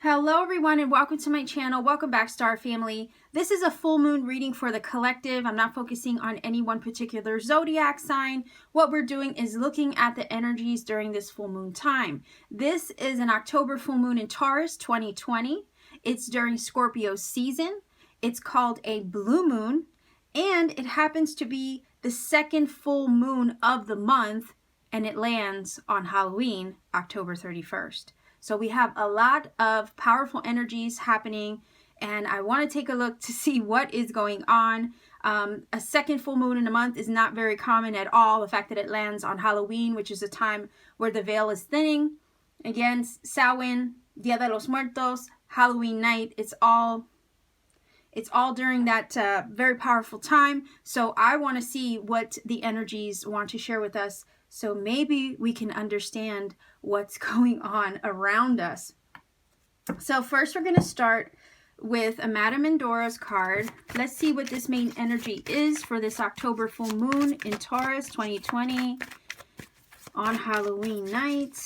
Hello everyone and welcome to my channel. Welcome back, Star Family. This is a full moon reading for the collective. I'm not focusing on any one particular zodiac sign. What we're doing is looking at the energies during this full moon time. This is an October full moon in Taurus 2020. It's during Scorpio season. It's called a blue moon, and it happens to be the second full moon of the month, and it lands on Halloween, October 31st. So we have a lot of powerful energies happening, and I want to take a look to see what is going on. A second full moon in a month is not very common at all. The fact that it lands on Halloween, which is a time where the veil is thinning. Again, Samhain, Dia de los Muertos, Halloween night, it's all during that very powerful time. So I want to see what the energies want to share with us, so maybe we can understand what's going on around us. So first we're going to start with a Madame Endora's card. Let's see what this main energy is for this October full moon in Taurus 2020 on Halloween night.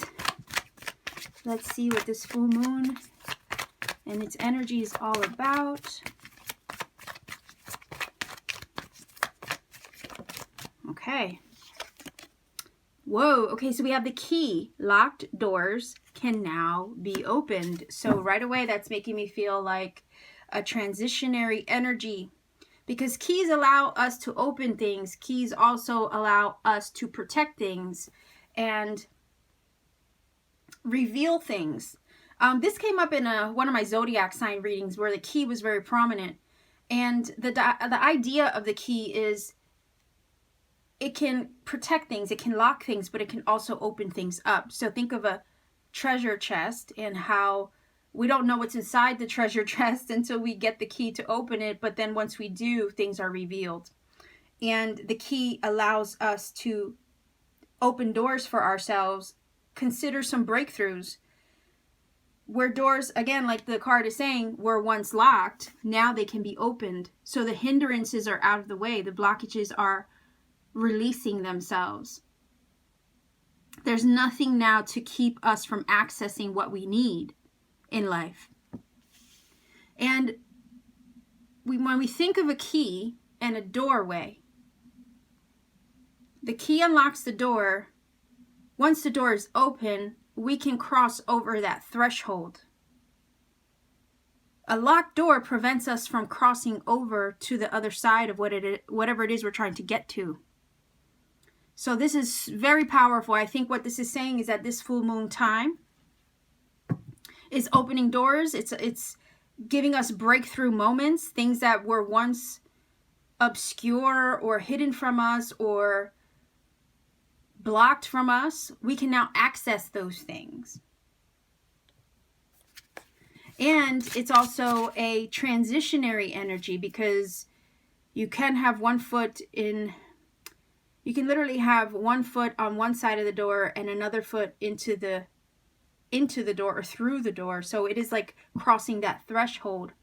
Let's see what this full moon and its energy is all about. Okay. Whoa, okay, so we have the key. Locked doors can now be opened. So right away, that's making me feel like a transitionary energy, because keys allow us to open things. Keys also allow us to protect things and reveal things. This came up in one of my zodiac sign readings where the key was very prominent. And the idea of the key is it can protect things, it can lock things, but it can also open things up. So think of a treasure chest and how we don't know what's inside the treasure chest until we get the key to open it. But then once we do, things are revealed. And the key allows us to open doors for ourselves, consider some breakthroughs. Where doors, again, like the card is saying, were once locked, now they can be opened. So the hindrances are out of the way. The blockages are releasing themselves. There's nothing now to keep us from accessing what we need in life. And when we think of a key and a doorway, the key unlocks the door. Once the door is open, we can cross over that threshold. A locked door prevents us from crossing over to the other side of whatever it is we're trying to get to. So this is very powerful. I think what this is saying is that this full moon time is opening doors. It's giving us breakthrough moments, things that were once obscure or hidden from us or blocked from us. We can now access those things. And it's also a transitionary energy, because you can have one foot in... You can literally have one foot on one side of the door and another foot into the door or through the door. So it is like crossing that threshold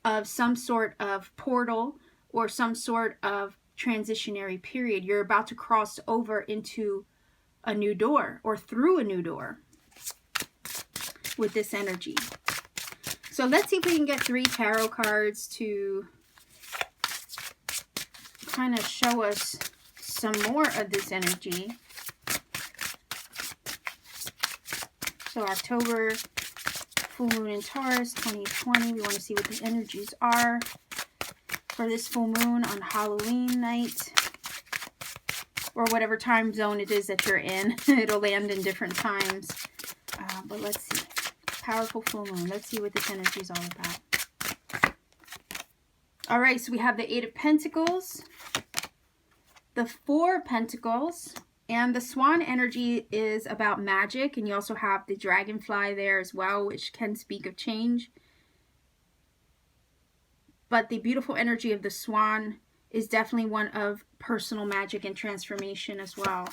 of some sort of portal or some sort of transitionary period. You're about to cross over into a new door or through a new door with this energy. So let's see if we can get 3 tarot cards to kind of show us some more of this energy. So October full moon in Taurus 2020. We want to see what the energies are for this full moon on Halloween night, or whatever time zone it is that you're in. It'll land in different times. But let's see. Powerful full moon. Let's see what this energy is all about. All right, so we have the 8 of Pentacles, the 4 of Pentacles, and the Swan energy is about magic. And you also have the Dragonfly there as well, which can speak of change. But the beautiful energy of the Swan is definitely one of personal magic and transformation as well.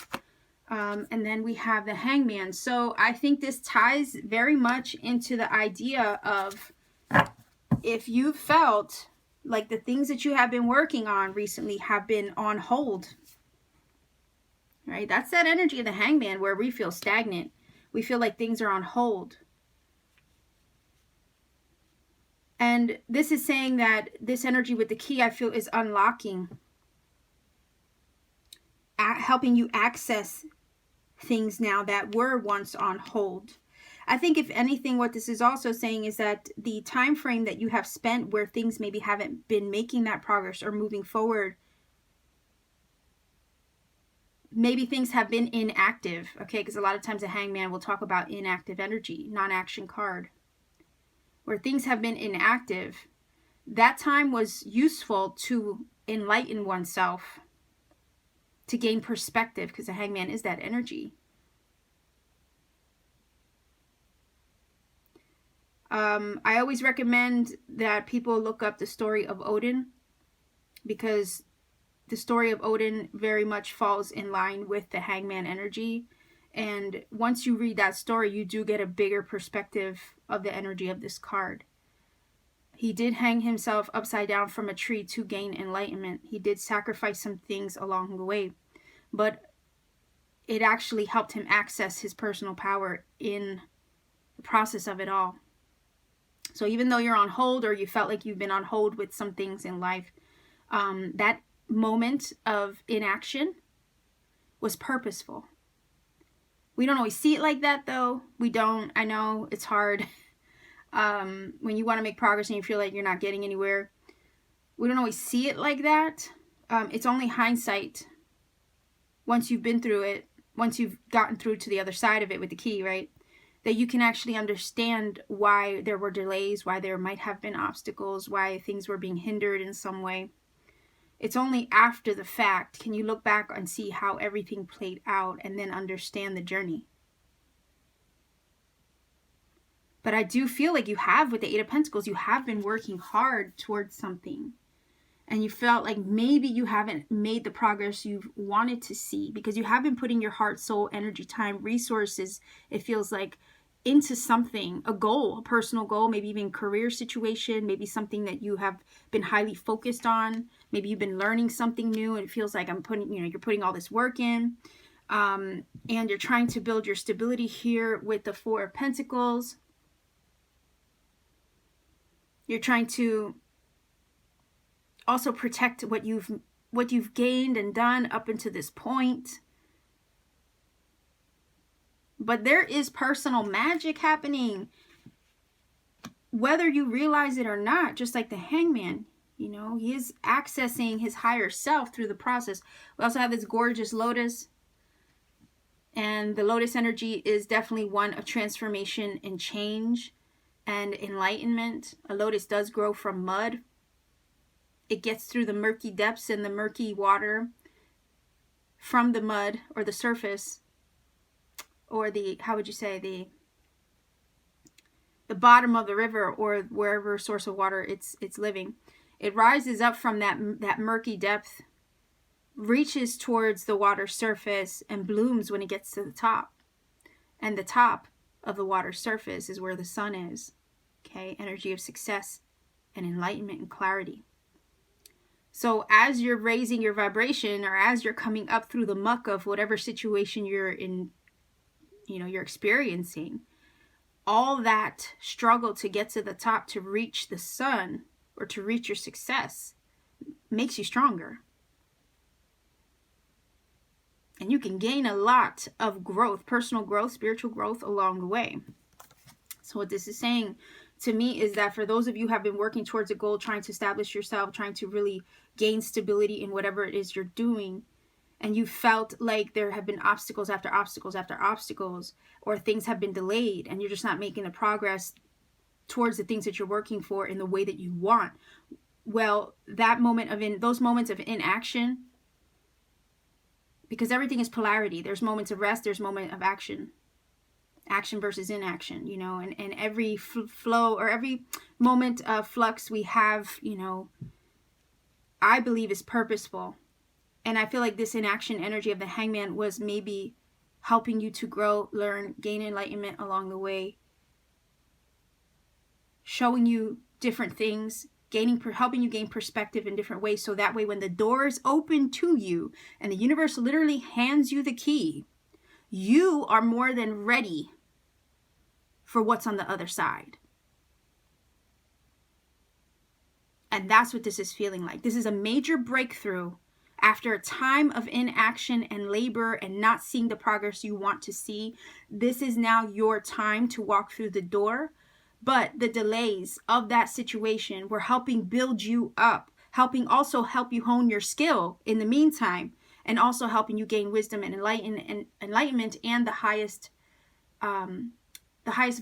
And then we have the Hangman. So I think this ties very much into the idea of, if you felt like the things that you have been working on recently have been on hold, right? That's that energy of the Hangman where we feel stagnant. We feel like things are on hold. And this is saying that this energy with the key, I feel, is unlocking, helping you access things now that were once on hold. I think if anything, what this is also saying is that the time frame that you have spent where things maybe haven't been making that progress or moving forward, maybe things have been inactive, okay? Because a lot of times a Hangman will talk about inactive energy, non-action card. Where things have been inactive, that time was useful to enlighten oneself, to gain perspective, because the Hangman is that energy. I always recommend that people look up the story of Odin, because the story of Odin very much falls in line with the Hangman energy. And once you read that story, you do get a bigger perspective of the energy of this card. He did hang himself upside down from a tree to gain enlightenment. He did sacrifice some things along the way, but it actually helped him access his personal power in the process of it all. So even though you're on hold, or you felt like you've been on hold with some things in life, that moment of inaction was purposeful. We don't always see it like that, though. We don't. I know it's hard when you want to make progress and you feel like you're not getting anywhere. We don't always see it like that. It's only hindsight, once you've been through it, once you've gotten through to the other side of it with the key, right, that you can actually understand why there were delays, why there might have been obstacles, why things were being hindered in some way. It's only after the fact can you look back and see how everything played out and then understand the journey. But I do feel like you have, with the Eight of Pentacles, you have been working hard towards something. And you felt like maybe you haven't made the progress you've wanted to see, because you have been putting your heart, soul, energy, time, resources, it feels like, into something, a goal, a personal goal, maybe even career situation, maybe something that you have been highly focused on. Maybe you've been learning something new and it feels like you're putting all this work in. And you're trying to build your stability here with the Four of Pentacles. You're trying to also protect what you've gained and done up until this point. But there is personal magic happening, whether you realize it or not. Just like the Hangman, he is accessing his higher self through the process. We also have this gorgeous lotus, and the lotus energy is definitely one of transformation and change and enlightenment. A lotus does grow from mud. It gets through the murky depths and the murky water from the mud, or the surface, or the, how would you say, the bottom of the river, or wherever source of water it's living. It rises up from that murky depth, reaches towards the water surface, and blooms when it gets to the top. And the top of the water surface is where the sun is. Okay, energy of success and enlightenment and clarity. So as you're raising your vibration, or as you're coming up through the muck of whatever situation you're in, you're experiencing, all that struggle to get to the top, to reach the sun, or to reach your success, makes you stronger. And you can gain a lot of growth, personal growth, spiritual growth along the way. So what this is saying to me is that for those of you who have been working towards a goal, trying to establish yourself, trying to really gain stability in whatever it is you're doing, and you felt like there have been obstacles after obstacles after obstacles, or things have been delayed, and you're just not making the progress towards the things that you're working for in the way that you want. Well, those moments of inaction, because everything is polarity. There's moments of rest, there's moment of action versus inaction, and every flow, or every moment of flux we have, I believe is purposeful. And I feel like this inaction energy of the Hangman was maybe helping you to grow, learn, gain enlightenment along the way, showing you different things, helping you gain perspective in different ways. So that way when the door is open to you and the universe literally hands you the key, you are more than ready for what's on the other side. And that's what this is feeling like. This is a major breakthrough after a time of inaction and labor and not seeing the progress you want to see. This is now your time to walk through the door. But the delays of that situation were helping build you up, help you hone your skill in the meantime, and also helping you gain wisdom and enlightenment and the highest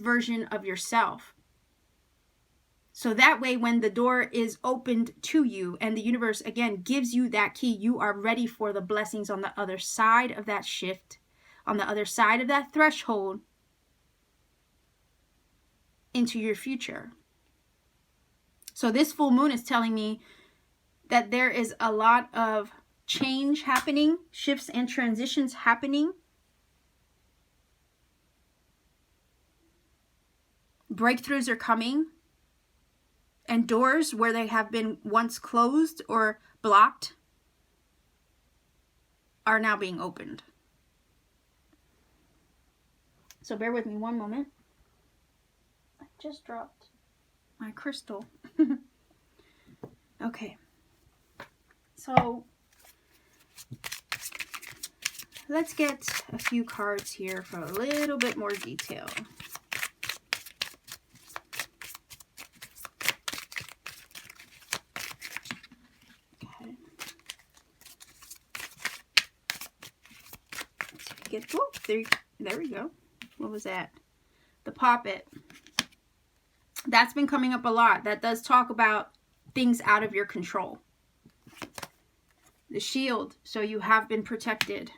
version of yourself. So that way, when the door is opened to you and the universe, again, gives you that key, you are ready for the blessings on the other side of that shift, on the other side of that threshold into your future. So this full moon is telling me that there is a lot of change happening, shifts and transitions happening. Breakthroughs are coming. And doors where they have been once closed or blocked are now being opened. So bear with me one moment. I just dropped my crystal. Okay. So let's get a few cards here for a little bit more detail. There we go. What was that? The Poppet. That's been coming up a lot. That does talk about things out of your control. The Shield. So you have been protected.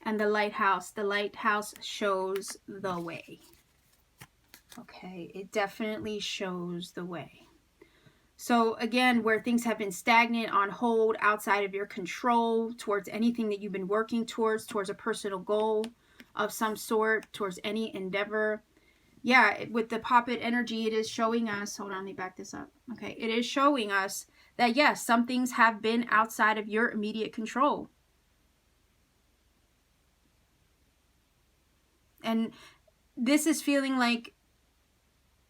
And the Lighthouse. The Lighthouse shows the way. Okay. It definitely shows the way. So again, where things have been stagnant, on hold, outside of your control, towards anything that you've been working towards a personal goal of some sort, towards any endeavor. Yeah, with the Poppet energy, it is showing us, hold on, let me back this up. Okay, it is showing us that yes, some things have been outside of your immediate control. And this is feeling like,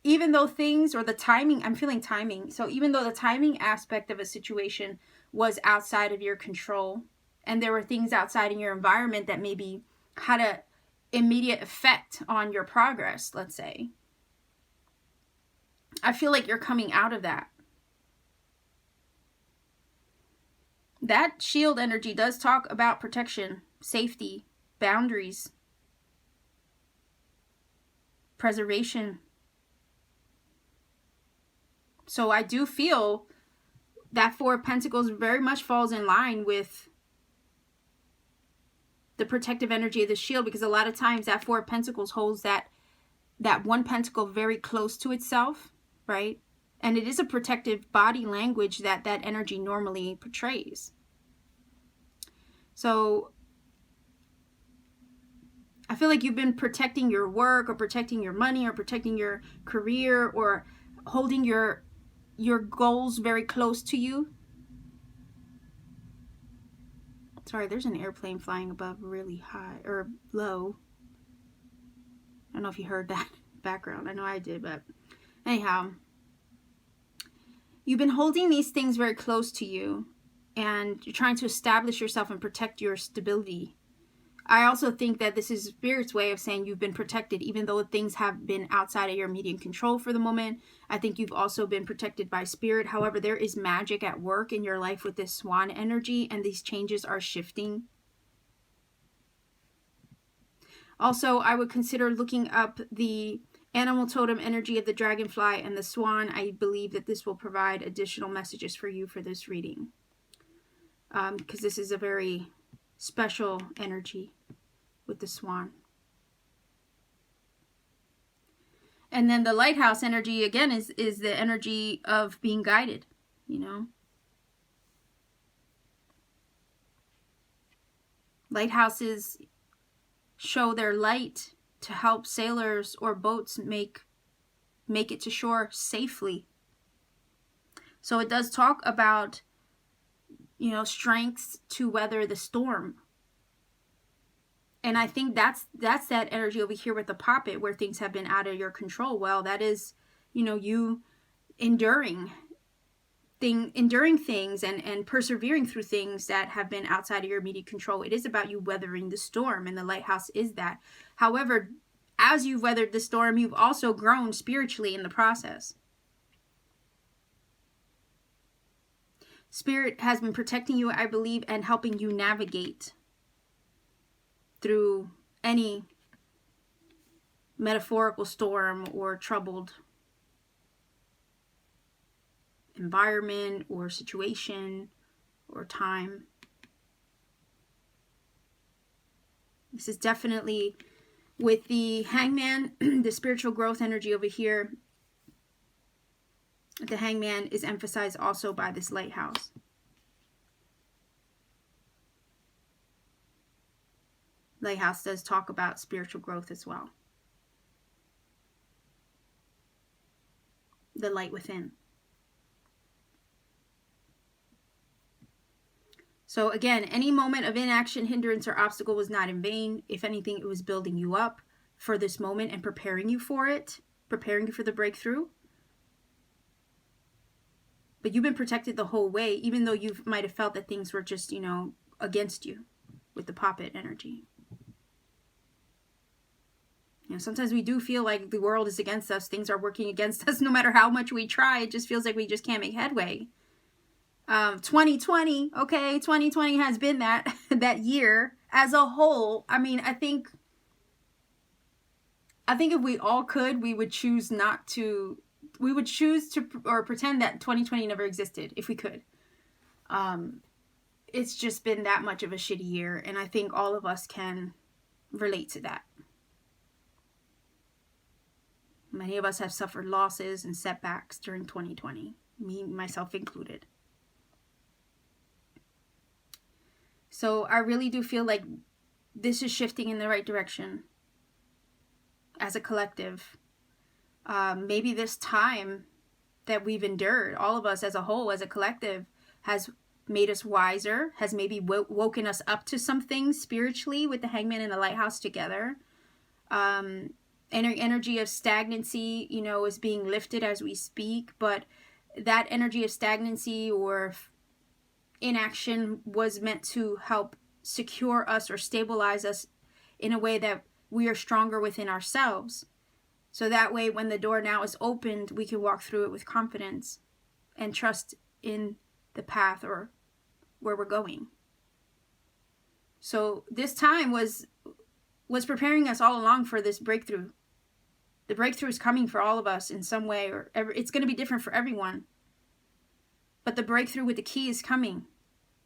even though things, or the timing, I'm feeling timing. So even though the timing aspect of a situation was outside of your control, and there were things outside in your environment that maybe had an immediate effect on your progress, let's say, I feel like you're coming out of that. That Shield energy does talk about protection, safety, boundaries, preservation. So I do feel that Four of Pentacles very much falls in line with the protective energy of the Shield, because a lot of times that Four of Pentacles holds that one pentacle very close to itself, right? And it is a protective body language that energy normally portrays. So I feel like you've been protecting your work, or protecting your money, or protecting your career, or holding your goals very close to you. Sorry, there's an airplane flying above really high or low. I don't know if you heard that background. I know I did, but anyhow, you've been holding these things very close to you, and you're trying to establish yourself and protect your stability. I also think that this is Spirit's way of saying you've been protected, even though things have been outside of your immediate control for the moment. I think you've also been protected by Spirit. However, there is magic at work in your life with this Swan energy, and these changes are shifting. Also, I would consider looking up the animal totem energy of the dragonfly and the swan. I believe that this will provide additional messages for you for this reading, because this is a very special energy with the swan. And then the lighthouse energy, again, is the energy of being guided, you know. Lighthouses show their light to help sailors or boats make it to shore safely. So it does talk about, you know, strengths to weather the storm. And I think that's that energy over here with the puppet, where things have been out of your control. Well, that is, you know, you enduring things and persevering through things that have been outside of your immediate control. It is about you weathering the storm, and the lighthouse is that. However, as you've weathered the storm, you've also grown spiritually in the process. Spirit has been protecting you, I believe, and helping you navigate through any metaphorical storm or troubled environment or situation or time. This is definitely with the Hangman, the spiritual growth energy over here. The Hangman is emphasized also by this lighthouse. Lighthouse does talk about spiritual growth as well. The light within. So again, any moment of inaction, hindrance, or obstacle was not in vain. If anything, it was building you up for this moment and preparing you for it, preparing you for the breakthrough. But you've been protected the whole way, even though you might have felt that things were just, you know, against you with the puppet energy. You know, sometimes we do feel like the world is against us. Things are working against us no matter how much we try. It just feels like we just can't make headway. 2020, okay, 2020 has been that year as a whole. I mean, I think if we all could, we would choose to or pretend that 2020 never existed if we could. It's just been that much of a shitty year, and I think all of us can relate to that. Many of us have suffered losses and setbacks during 2020, me, myself included. So I really do feel like this is shifting in the right direction as a collective. Maybe this time that we've endured, all of us as a whole, as a collective, has made us wiser, has maybe woken us up to some things spiritually with the Hangman and the lighthouse together. Energy of stagnancy, you know, is being lifted as we speak, but that energy of stagnancy or inaction was meant to help secure us or stabilize us in a way that we are stronger within ourselves. So that way, when the door now is opened, we can walk through it with confidence and trust in the path or where we're going. So this time was preparing us all along for this breakthrough. The breakthrough is coming for all of us in some way, or it's going to be different for everyone. But the breakthrough with the key is coming.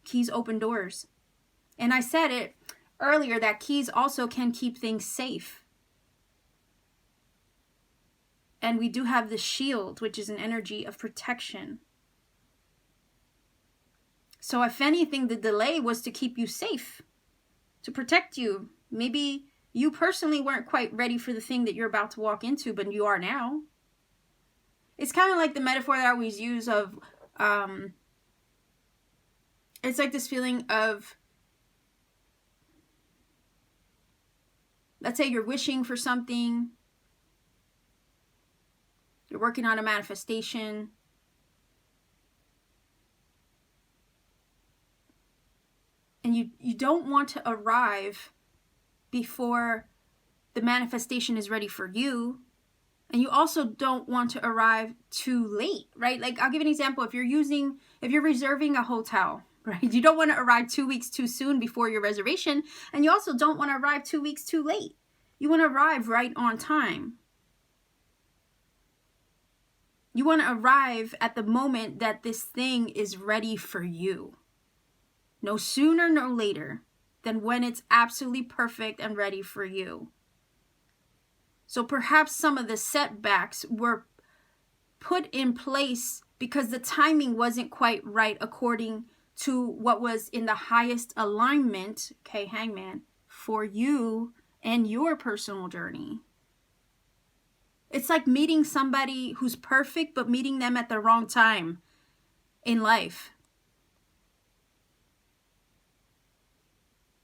Keys open doors. And I said it earlier that keys also can keep things safe. And we do have the shield, which is an energy of protection. So if anything, the delay was to keep you safe, to protect you. Maybe you personally weren't quite ready for the thing that you're about to walk into, but you are now. It's kind of like the metaphor that I always use of, it's like this feeling of, let's say you're wishing for something, you're working on a manifestation, and you don't want to arrive before the manifestation is ready for you, and you also don't want to arrive too late, right? Like, I'll give you an example. If you're reserving a hotel, right, you don't want to arrive 2 weeks too soon before your reservation, and you also don't want to arrive 2 weeks too late. You want to arrive right on time. You want to arrive at the moment that this thing is ready for you. No sooner, no later than when it's absolutely perfect and ready for you. So perhaps some of the setbacks were put in place because the timing wasn't quite right according to what was in the highest alignment, okay, Hangman, for you and your personal journey. It's like meeting somebody who's perfect, but meeting them at the wrong time. in life.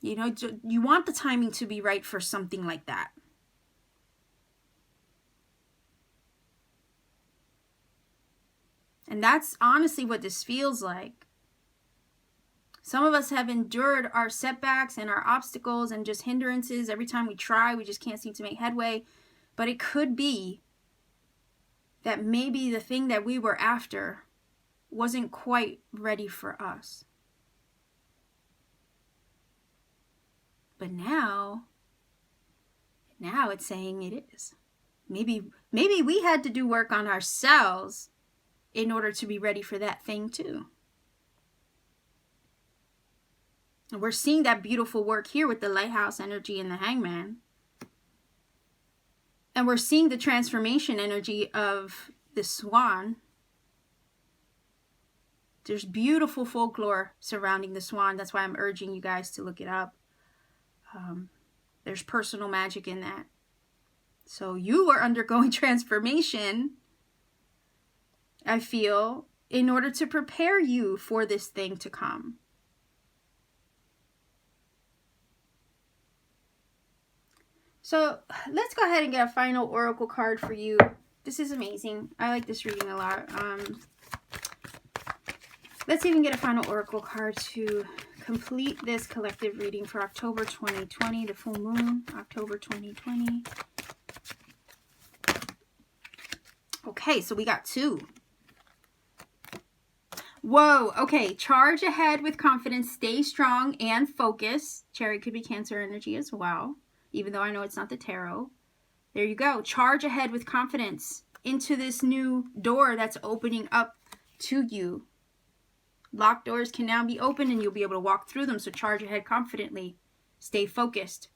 You know, you want the timing to be right for something like that. And that's honestly what this feels like. Some of us have endured our setbacks and our obstacles and just hindrances. Every time we try, we just can't seem to make headway. But it could be that maybe the thing that we were after wasn't quite ready for us. But now it's saying it is. Maybe we had to do work on ourselves in order to be ready for that thing too. And we're seeing that beautiful work here with the lighthouse energy and the hangman. And we're seeing the transformation energy of the swan. There's beautiful folklore surrounding the swan. That's why I'm urging you guys to look it up. There's personal magic in that. So you are undergoing transformation, I feel, in order to prepare you for this thing to come. So let's go ahead and get a final oracle card for you. This is amazing. I like this reading a lot. Let's even get a final oracle card to complete this collective reading for October 2020, the full moon, October 2020. Okay, so we got 2. Whoa, okay. Charge ahead with confidence, stay strong and focus. Chariot could be Cancer energy as well, even though I know it's not the tarot. There you go. Charge ahead with confidence into this new door that's opening up to you. Locked doors can now be opened and you'll be able to walk through them. So charge ahead confidently. Stay focused.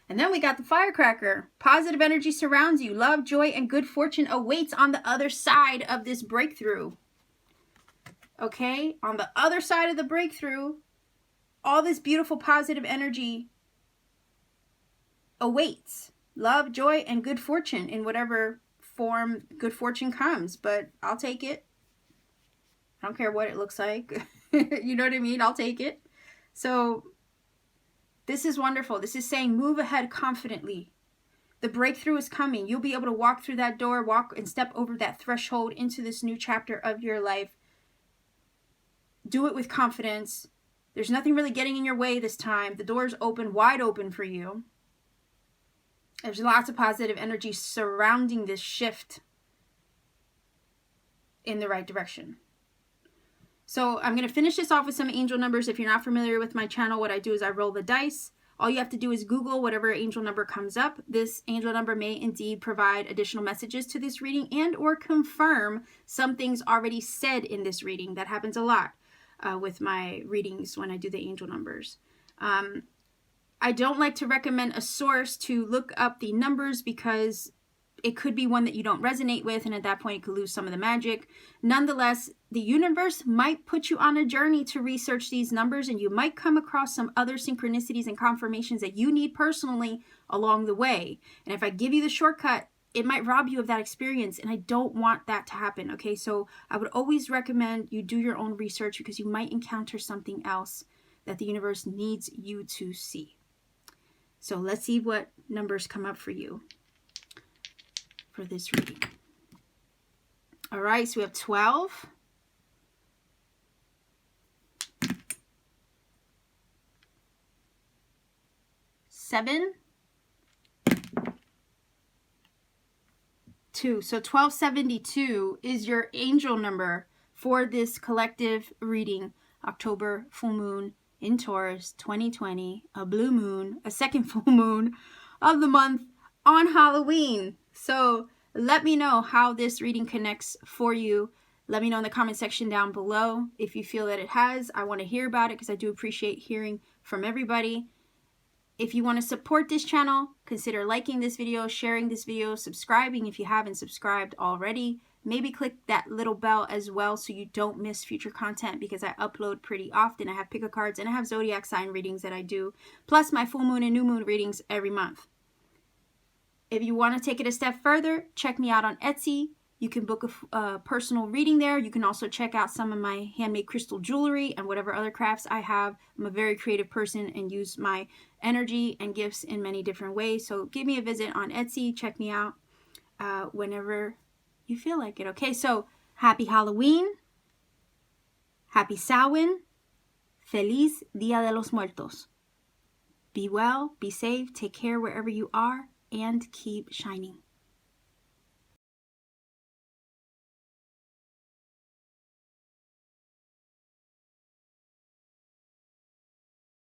And then we got the firecracker. Positive energy surrounds you. Love, joy, and good fortune awaits on the other side of this breakthrough. Okay? On the other side of the breakthrough, all this beautiful positive energy awaits. Love, joy, and good fortune in whatever form good fortune comes. But I'll take it. I don't care what it looks like. You know what I mean? I'll take it. So this is wonderful. This is saying move ahead confidently. The breakthrough is coming. You'll be able to walk through that door, walk and step over that threshold into this new chapter of your life. Do it with confidence. There's nothing really getting in your way this time. The door's open, wide open for you. There's lots of positive energy surrounding this shift in the right direction. So I'm going to finish this off with some angel numbers. If you're not familiar with my channel, what I do is I roll the dice. All you have to do is Google whatever angel number comes up. This angel number may indeed provide additional messages to this reading and or confirm some things already said in this reading. That happens a lot with my readings when I do the angel numbers. I don't like to recommend a source to look up the numbers because it could be one that you don't resonate with, and at that point, it could lose some of the magic. Nonetheless, the universe might put you on a journey to research these numbers, and you might come across some other synchronicities and confirmations that you need personally along the way. And if I give you the shortcut, it might rob you of that experience, and I don't want that to happen, okay? So I would always recommend you do your own research because you might encounter something else that the universe needs you to see. So let's see what numbers come up for you for this reading. All right, so we have 12, 7, 2. So 1272 is your angel number for this collective reading. October full moon in Taurus 2020, a blue moon, a second full moon of the month on Halloween. So let me know how this reading connects for you. Let me know in the comment section down below if you feel that it has. I want to hear about it because I do appreciate hearing from everybody. If you want to support this channel, consider liking this video, sharing this video, subscribing if you haven't subscribed already. Maybe click that little bell as well so you don't miss future content because I upload pretty often. I have pick a cards and I have zodiac sign readings that I do, plus my full moon and new moon readings every month. If you want to take it a step further, check me out on Etsy. You can book a personal reading there. You can also check out some of my handmade crystal jewelry and whatever other crafts I have. I'm a very creative person and use my energy and gifts in many different ways. So give me a visit on Etsy. Check me out whenever you feel like it. Okay, so happy Halloween. Happy Samhain. Feliz Dia de los Muertos. Be well, be safe, take care wherever you are, and keep shining.